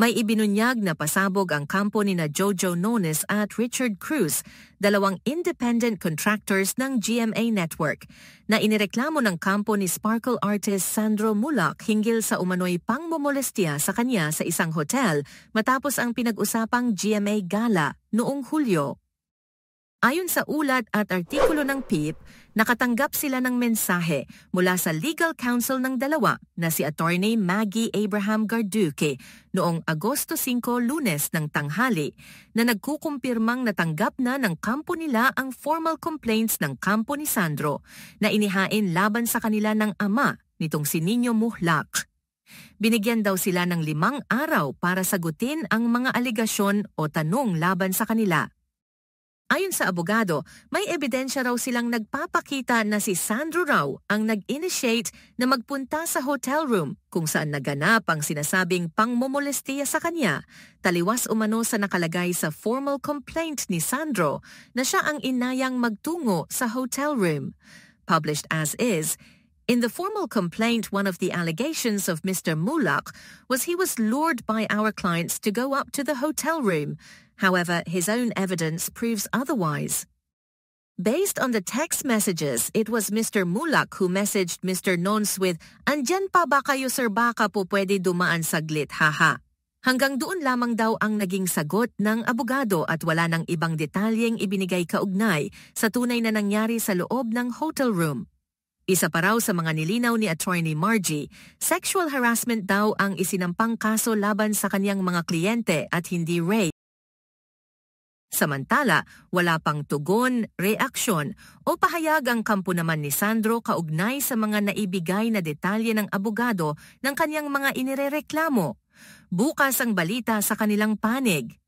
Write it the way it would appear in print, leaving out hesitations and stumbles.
May ibinunyag na pasabog ang kampo ni na Jojo Nones at Richard Cruz, dalawang independent contractors ng GMA Network, na inireklamo ng kampo ni sparkle artist Sandro Mulak hinggil sa umano'y pangmomolestya sa kanya sa isang hotel matapos ang pinag-usapang GMA Gala noong Hulyo. Ayon sa ulat at artikulo ng PIP, nakatanggap sila ng mensahe mula sa legal counsel ng dalawa na si Attorney Maggie Abraham Garduque noong Agosto 5, Lunes ng tanghali na nagkukumpirmang natanggap na ng kampo nila ang formal complaints ng kampo ni Sandro na inihain laban sa kanila ng ama nitong si Nino Muhlak. Binigyan daw sila ng 5 araw para sagutin ang mga alegasyon o tanong laban sa kanila. Ayon sa abogado, may ebidensya raw silang nagpapakita na si Sandro raw ang nag-initiate na magpunta sa hotel room kung saan naganap ang sinasabing pangmomolestiya sa kanya, taliwas umano sa nakalagay sa formal complaint ni Sandro na siya ang inayang magtungo sa hotel room. Published as is, in the formal complaint, one of the allegations of Mr. Mulak was he was lured by our clients to go up to the hotel room. However, his own evidence proves otherwise. Based on the text messages, it was Mr. Mulak who messaged Mr. Nons with, "Andyan pa ba kayo sir, baka po pwede dumaan saglit, haha." Hanggang doon lamang daw ang naging sagot ng abogado at wala nang ibang detalyeng ibinigay kaugnay sa tunay na nangyari sa loob ng hotel room. Isa pa raw sa mga nilinaw ni Attorney Margie, sexual harassment daw ang isinampang kaso laban sa kanyang mga kliyente at hindi rape. Samantala, wala pang tugon, reaksyon o pahayag ang kampo naman ni Sandro kaugnay sa mga naibigay na detalye ng abogado ng kanyang mga inirereklamo. Bukas ang balita sa kanilang panig.